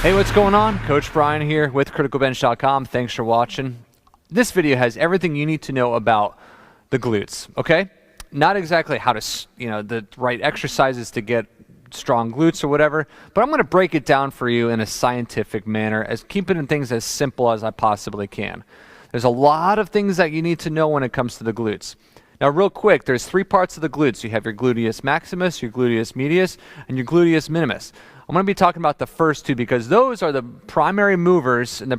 Hey, what's going on? Coach Brian here with criticalbench.com. Thanks for watching. This video has everything you need to know about the glutes, okay? Not exactly how to, the right exercises to get strong glutes or whatever, but I'm going to break it down for you in a scientific manner, as keeping things as simple as I possibly can. There's a lot of things that you need to know when it comes to the glutes. Now, real quick, there's three parts of the glutes. You have your gluteus maximus, your gluteus medius, and your gluteus minimus. I'm going to be talking about the first two because those are the primary movers, and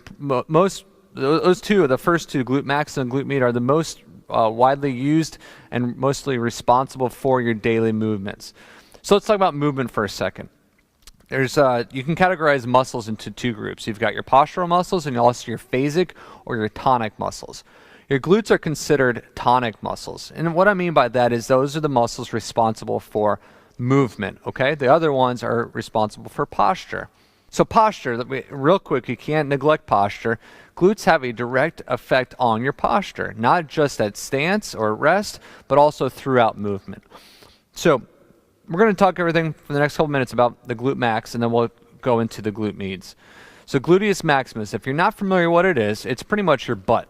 those two, the first two, glute max and glute med, are the most widely used and mostly responsible for your daily movements. So let's talk about movement for a second. You can categorize muscles into two groups. You've got your postural muscles and also your phasic or your tonic muscles. Your glutes are considered tonic muscles. And what I mean by that is those are the muscles responsible for movement, okay? The other ones are responsible for posture. So posture, real quick, you can't neglect posture. Glutes have a direct effect on your posture, not just at stance or rest, but also throughout movement. So we're going to talk everything for the next couple minutes about the glute max, and then we'll go into the glute meds. So gluteus maximus, if you're not familiar what it is, it's pretty much your butt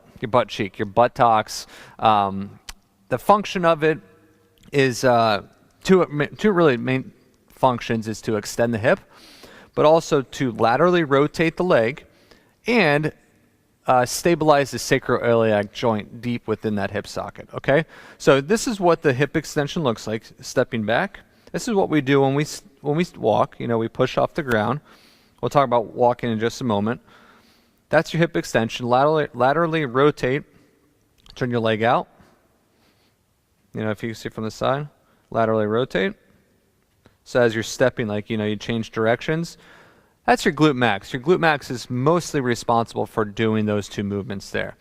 cheek, your buttocks. The function of it is two really main functions is to extend the hip, but also to laterally rotate the leg and stabilize the sacroiliac joint deep within that hip socket, okay? So this is what the hip extension looks like, stepping back. This is what we do when we walk, we push off the ground. We'll talk about walking in just a moment. That's your hip extension. Laterally rotate, turn your leg out. If you see from the side, laterally rotate. So as you're stepping, you change directions. That's your glute max. Your glute max is mostly responsible for doing those two movements there.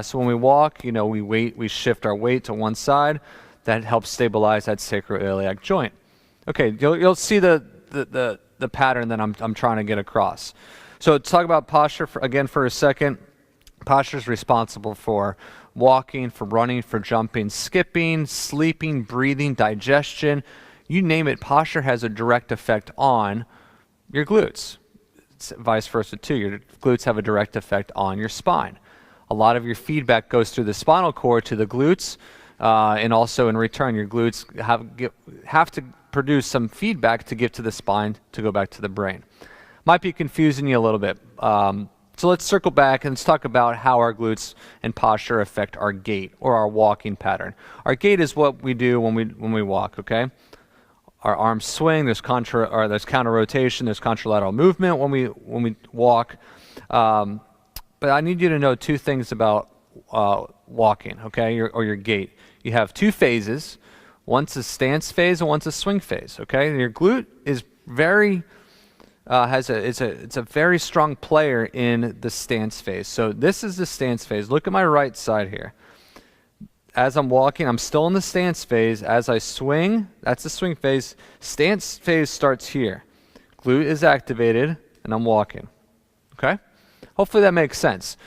So when we walk, we shift our weight to one side. That helps stabilize that sacroiliac joint. Okay, you'll see the pattern that I'm trying to get across. So to talk about posture for a second. Posture is responsible for walking, for running, for jumping, skipping, sleeping, breathing, digestion. You name it, posture has a direct effect on your glutes. It's vice versa too. Your glutes have a direct effect on your spine. A lot of your feedback goes through the spinal cord to the glutes, and also in return, your glutes have to produce some feedback to get to the spine to go back to the brain. Might be confusing you a little bit. So let's circle back and let's talk about how our glutes and posture affect our gait or our walking pattern. Our gait is what we do when we walk, okay? Our arms swing, there's counter rotation, there's contralateral movement when we walk. But I need you to know two things about walking, okay, or your gait. You have two phases. One's a stance phase and one's a swing phase, okay? And your glute is it's a very strong player in the stance phase. So this is the stance phase. Look at my right side here. As I'm walking, I'm still in the stance phase. As I swing, that's the swing phase. Stance phase starts here. Glute is activated, and I'm walking. Okay? Hopefully that makes sense.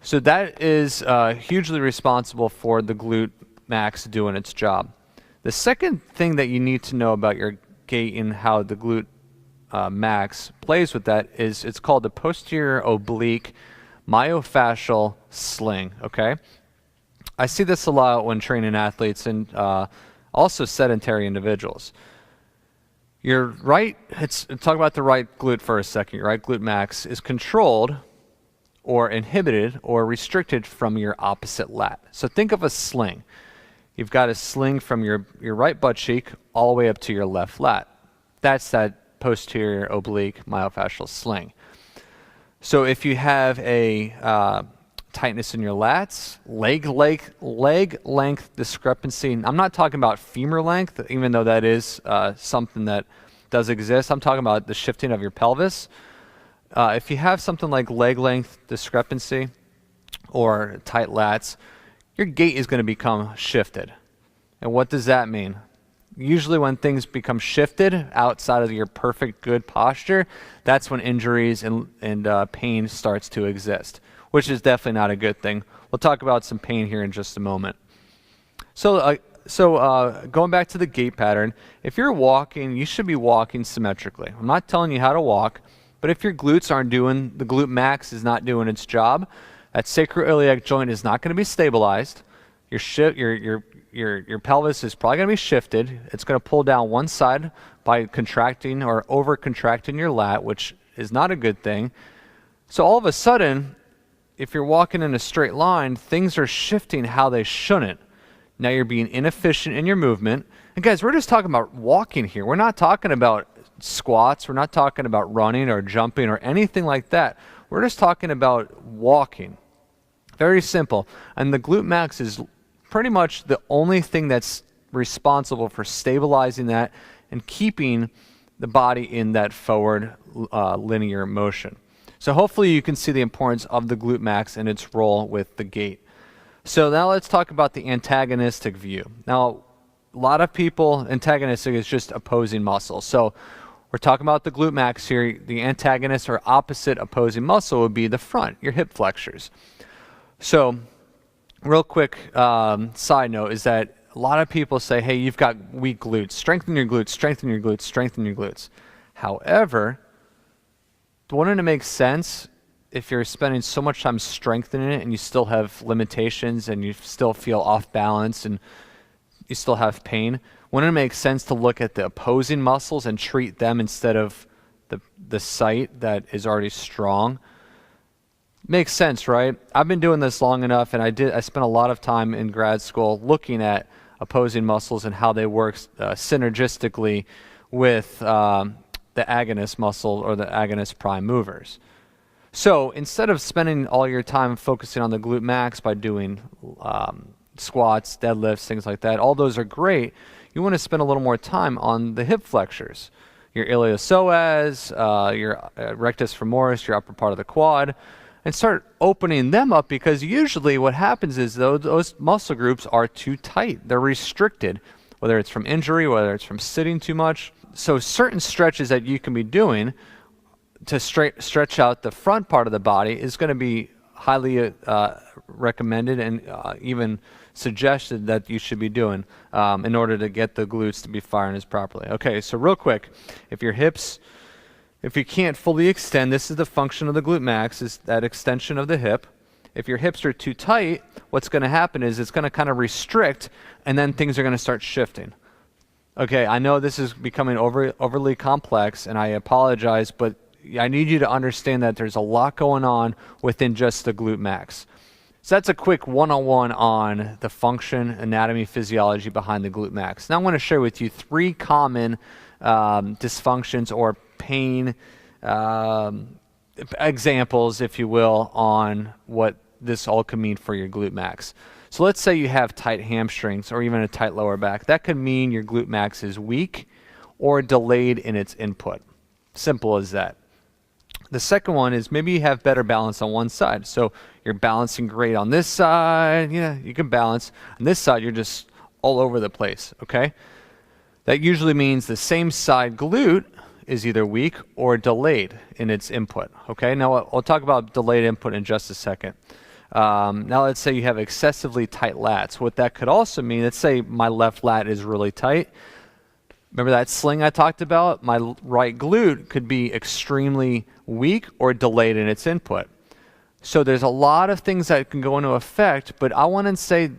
So that is hugely responsible for the glute max doing its job. The second thing that you need to know about your gait and how the glute max plays with that is it's called the posterior oblique myofascial sling, okay? I see this a lot when training athletes and also sedentary individuals. Let's talk about the right glute for a second. Your right glute max is controlled or inhibited or restricted from your opposite lat. So think of a sling. You've got a sling from your right butt cheek all the way up to your left lat. That's that posterior oblique myofascial sling. So if you have a tightness in your lats, leg length discrepancy, I'm not talking about femur length, even though that is something that does exist. I'm talking about the shifting of your pelvis. If you have something like leg length discrepancy or tight lats, your gait is going to become shifted. And what does that mean? Usually when things become shifted outside of your perfect good posture, that's when injuries and pain starts to exist, which is definitely not a good thing. We'll talk about some pain here in just a moment. So going back to the gait pattern, if you're walking, you should be walking symmetrically. I'm not telling you how to walk, But if your glutes aren't doing, the glute max is not doing its job, that sacroiliac joint is not going to be stabilized. Your pelvis is probably going to be shifted. It's going to pull down one side by contracting or over contracting your lat, which is not a good thing. So all of a sudden, if you're walking in a straight line, things are shifting how they shouldn't. Now you're being inefficient in your movement. And guys, we're just talking about walking here. We're not talking about squats. We're not talking about running or jumping or anything like that. We're just talking about walking. Very simple. And the glute max is pretty much the only thing that's responsible for stabilizing that and keeping the body in that forward linear motion. So hopefully you can see the importance of the glute max and its role with the gait. So now let's talk about the antagonistic view. Now, a lot of people, antagonistic is just opposing muscle. So we're talking about the glute max here. The antagonist or opposite opposing muscle would be the front, your hip flexors. So real quick side note is that a lot of people say, hey, you've got weak glutes. Strengthen your glutes, strengthen your glutes, strengthen your glutes. However, wouldn't it make sense if you're spending so much time strengthening it and you still have limitations and you still feel off balance and you still have pain, wouldn't it make sense to look at the opposing muscles and treat them instead of the site that is already strong? Makes sense, right? I've been doing this long enough, and I spent a lot of time in grad school looking at opposing muscles and how they work synergistically with the agonist muscle or the agonist prime movers. So instead of spending all your time focusing on the glute max by doing squats, deadlifts, things like that, all those are great. You want to spend a little more time on the hip flexors, your iliopsoas, your rectus femoris, your upper part of the quad, and start opening them up, because usually what happens is those muscle groups are too tight. They're restricted, whether it's from injury, whether it's from sitting too much. So certain stretches that you can be doing to stretch out the front part of the body is going to be highly recommended and even suggested that you should be doing in order to get the glutes to be firing as properly. Okay, so real quick, if you can't fully extend, this is the function of the glute max, is that extension of the hip. If your hips are too tight, what's going to happen is it's going to kind of restrict, and then things are going to start shifting. Okay, I know this is becoming overly complex, and I apologize, but I need you to understand that there's a lot going on within just the glute max. So that's a quick one-on-one on the function, anatomy, physiology behind the glute max. Now I'm going to share with you 3 common dysfunctions or pain examples, if you will, on what this all could mean for your glute max. So let's say you have tight hamstrings or even a tight lower back. That could mean your glute max is weak or delayed in its input. Simple as that. The second one is maybe you have better balance on one side. So you're balancing great on this side. Yeah, you can balance. On this side, you're just all over the place, okay? That usually means the same side glute is either weak or delayed in its input, okay? Now, I'll talk about delayed input in just a second. Now, let's say you have excessively tight lats. What that could also mean, let's say my left lat is really tight. Remember that sling I talked about? My right glute could be extremely weak or delayed in its input. So there's a lot of things that can go into effect, but I want to say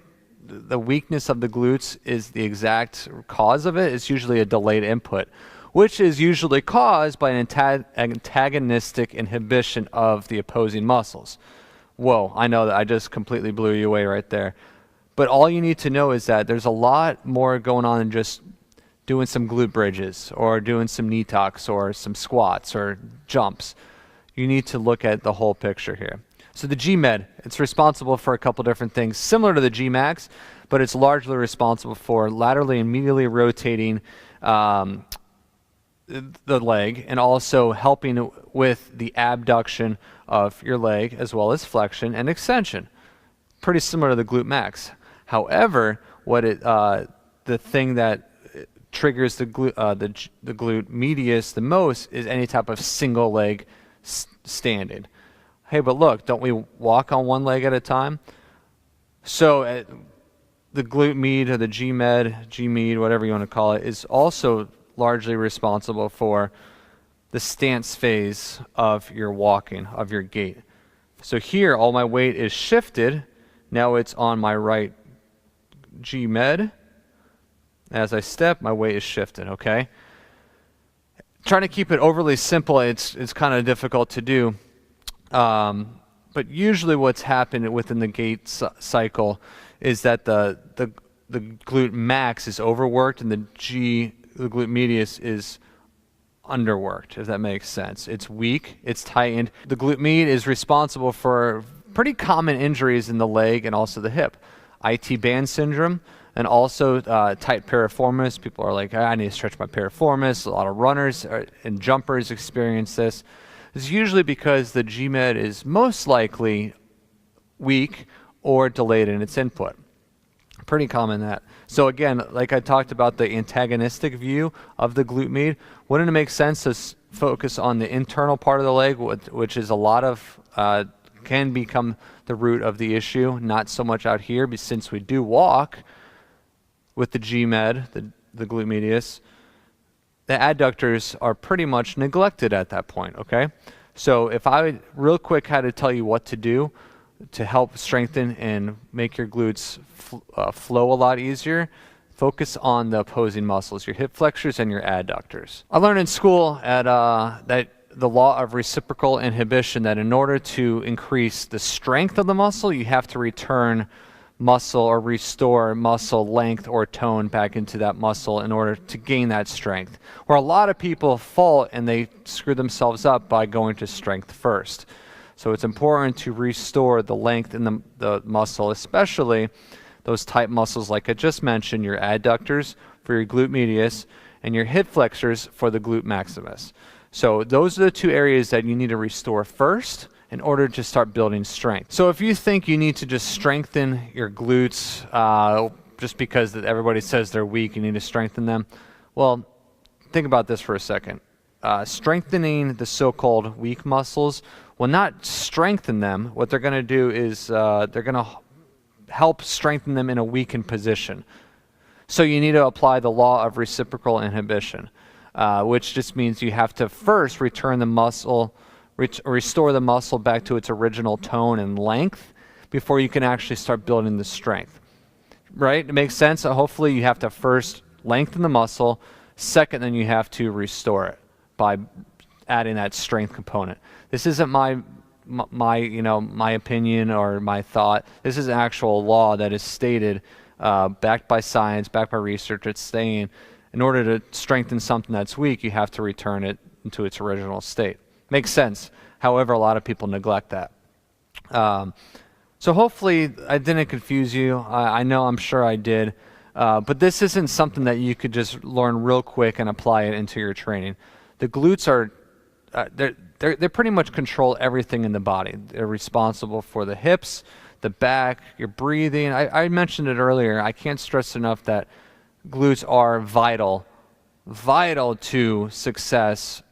the weakness of the glutes is the exact cause of it. It's usually a delayed input, which is usually caused by an antagonistic inhibition of the opposing muscles. Whoa, I know that I just completely blew you away right there. But all you need to know is that there's a lot more going on than just doing some glute bridges or doing some knee tucks or some squats or jumps. You need to look at the whole picture here. So the GMed, it's responsible for a couple different things similar to the Gmax, but it's largely responsible for laterally and medially rotating the leg and also helping with the abduction of your leg as well as flexion and extension. Pretty similar to the glute max. However, the thing that triggers the glute medius the most is any type of single leg standing. Hey, but look, don't we walk on one leg at a time? So the glute med or the GMed, whatever you want to call it, is also largely responsible for the stance phase of your walking, of your gait. So here, all my weight is shifted. Now it's on my right G med. As I step, my weight is shifted, okay? Trying to keep it overly simple, it's kind of difficult to do. But usually what's happened within the gait cycle is that the glute max is overworked and the glute medius is underworked, if that makes sense. It's weak, it's tightened. The glute med is responsible for pretty common injuries in the leg and also the hip. IT band syndrome and also tight piriformis. People are like, I need to stretch my piriformis. A lot of runners and jumpers experience this. It's usually because the GMed is most likely weak or delayed in its input. Pretty common that. So again, like I talked about the antagonistic view of the glute med, wouldn't it make sense to focus on the internal part of the leg, which is a lot of, can become the root of the issue, not so much out here, but since we do walk with the GMed, the glute medius, the adductors are pretty much neglected at that point, okay? So if I real quick had to tell you what to do to help strengthen and make your glutes flow a lot easier, focus on the opposing muscles, your hip flexors and your adductors. I learned in school at that the law of reciprocal inhibition, that in order to increase the strength of the muscle, you have to return muscle or restore muscle length or tone back into that muscle in order to gain that strength. Where a lot of people fall and they screw themselves up by going to strength first. So it's important to restore the length in the muscle, especially those tight muscles like I just mentioned, your adductors for your glute medius and your hip flexors for the glute maximus. So those are the two areas that you need to restore first in order to start building strength. So if you think you need to just strengthen your glutes just because everybody says they're weak, you need to strengthen them, well, think about this for a second. Strengthening the so-called weak muscles will not strengthen them. What they're going to do is they're going to help strengthen them in a weakened position. So you need to apply the law of reciprocal inhibition, which just means you have to first return the muscle, restore the muscle back to its original tone and length before you can actually start building the strength. Right? It makes sense. So hopefully you have to first lengthen the muscle. Second, then you have to restore it by adding that strength component. This isn't my opinion or my thought. This is actual law that is stated, backed by science, backed by research. It's saying in order to strengthen something that's weak, you have to return it into its original state. Makes sense. However, a lot of people neglect that. So hopefully I didn't confuse you. I'm sure I did. But this isn't something that you could just learn real quick and apply it into your training. The glutes are, they pretty much control everything in the body. They're responsible for the hips, the back, your breathing. I mentioned it earlier. I can't stress enough that glutes are vital to success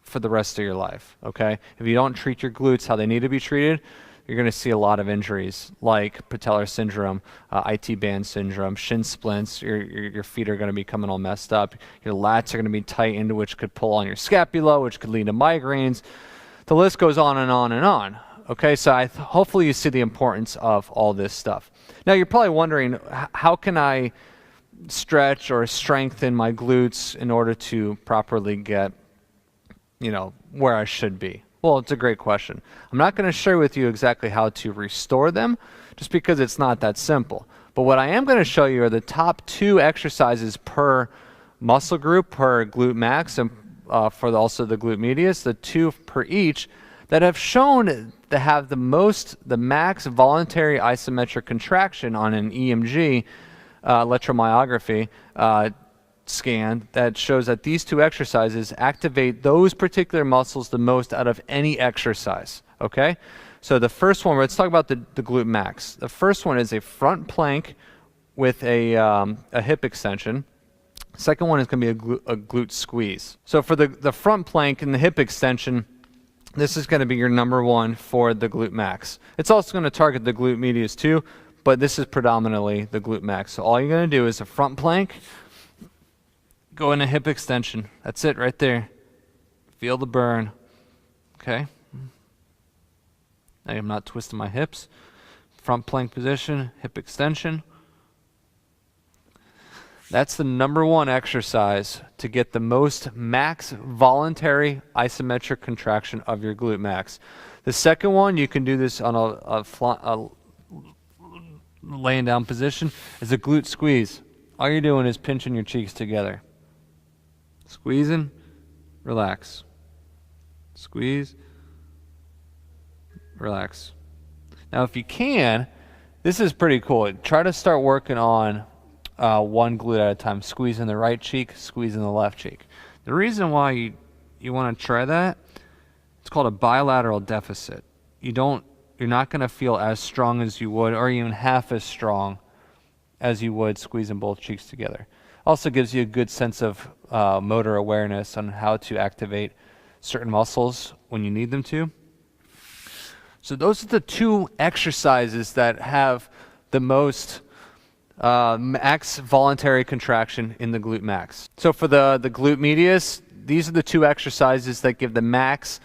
for the rest of your life, okay? If you don't treat your glutes how they need to be treated, you're going to see a lot of injuries like patellar syndrome, IT band syndrome, shin splints. Your feet are going to be coming all messed up. Your lats are going to be tightened, which could pull on your scapula, which could lead to migraines. The list goes on and on and on. Okay, so hopefully you see the importance of all this stuff. Now you're probably wondering, how can I stretch or strengthen my glutes in order to properly get where I should be? Well, it's a great question. I'm not going to share with you exactly how to restore them, just because it's not that simple. But what I am going to show you are the top 2 exercises per muscle group, per glute max, and also the glute medius, the 2 per each, that have shown to have the max voluntary isometric contraction on an EMG, electromyography, scan that shows that these 2 exercises activate those particular muscles the most out of any exercise, okay? So the first one, let's talk about the glute max. The first one is a front plank with a hip extension. Second one is going to be a glute squeeze. So for the front plank and the hip extension, this is going to be your number 1 for the glute max. It's also going to target the glute medius too, but this is predominantly the glute max. So all you're going to do is a front plank, go in a hip extension. That's it right there. Feel the burn. Okay. I am not twisting my hips. Front plank position, hip extension. That's the number one exercise to get the most max voluntary isometric contraction of your glute max. The second one, you can do this on a laying down position, is a glute squeeze. All you're doing is pinching your cheeks together. Squeezing, relax. Squeeze, relax. Now if you can, this is pretty cool. Try to start working on one glute at a time. Squeezing the right cheek, squeezing the left cheek. The reason why you want to try that, it's called a bilateral deficit. You're not going to feel as strong as you would, or even half as strong as you would squeezing both cheeks together. Also gives you a good sense of motor awareness on how to activate certain muscles when you need them to. So those are the two exercises that have the most max voluntary contraction in the glute max. So for the glute medius, these are the two exercises that give the max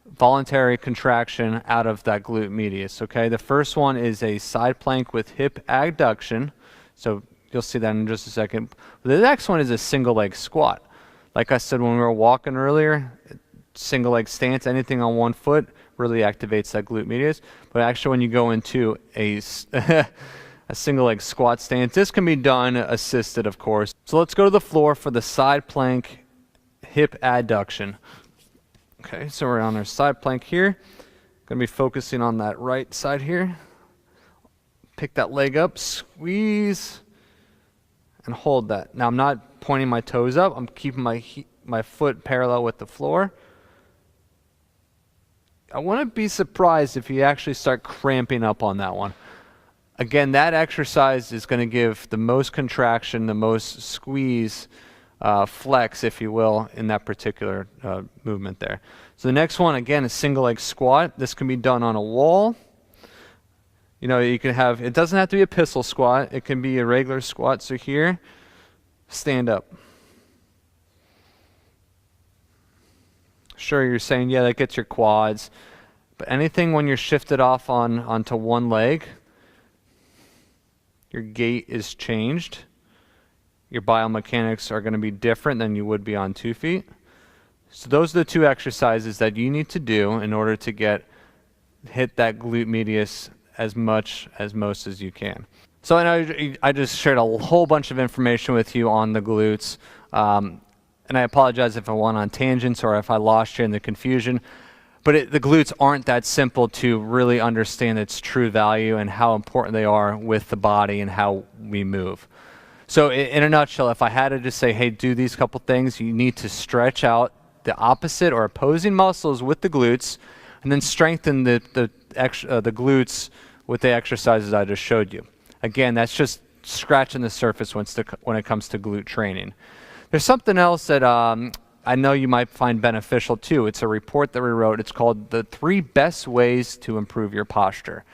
voluntary contraction out of that glute medius. Okay, the first one is a side plank with hip abduction. So you'll see that in just a second. The next one is a single leg squat. Like I said when we were walking earlier, single leg stance, anything on one foot really activates that glute medius. But actually when you go into a single leg squat stance, this can be done assisted, of course. So let's go to the floor for the side plank hip adduction. Okay, so we're on our side plank here. Gonna be focusing on that right side here. Pick that leg up, squeeze, and hold that. Now I'm not pointing my toes up. I'm keeping my foot parallel with the floor. I wouldn't be surprised if you actually start cramping up on that one. Again, that exercise is going to give the most contraction, the most squeeze, flex, if you will, in that particular movement there. So the next one, again, is single leg squat. This can be done on a wall. You know, you can have, it doesn't have to be a pistol squat. It can be a regular squat. So here, stand up. Sure, you're saying, yeah, that gets your quads. But anything when you're shifted off onto one leg, your gait is changed. Your biomechanics are going to be different than you would be on 2 feet. So those are the two exercises that you need to do in order to hit that glute medius as much as most as you can. So I know I just shared a whole bunch of information with you on the glutes. And I apologize if I went on tangents or if I lost you in the confusion. But the glutes aren't that simple to really understand its true value and how important they are with the body and how we move. So in a nutshell, if I had to just say, hey, do these couple things, you need to stretch out the opposite or opposing muscles with the glutes, and then strengthen the glutes with the exercises I just showed you. Again, that's just scratching the surface when it comes to glute training. There's something else that I know you might find beneficial too. It's a report that we wrote. It's called The 3 Best Ways to Improve Your Posture.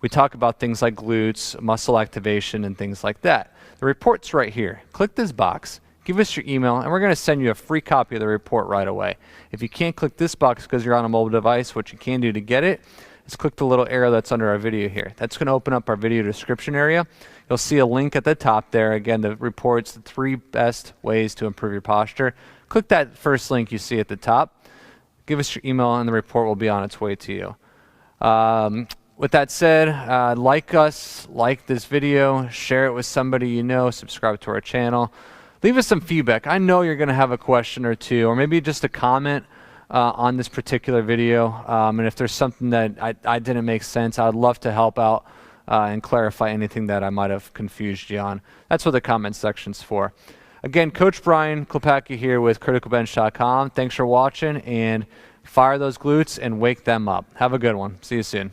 We talk about things like glutes, muscle activation, and things like that. The report's right here. Click this box, give us your email, and we're going to send you a free copy of the report right away. If you can't click this box because you're on a mobile device, what you can do to get it is click the little arrow that's under our video here. That's going to open up our video description area. You'll see a link at the top there. Again, the report's The 3 Best Ways to Improve Your Posture. Click that first link you see at the top. Give us your email, and the report will be on its way to you. With that said, like us, like this video, share it with somebody you know, subscribe to our channel. Leave us some feedback. I know you're going to have a question or two, or maybe just a comment on this particular video. And if there's something that I didn't make sense, I'd love to help out and clarify anything that I might have confused you on. That's what the comment section's for. Again, Coach Brian Klepacki here with CriticalBench.com. Thanks for watching, and fire those glutes and wake them up. Have a good one. See you soon.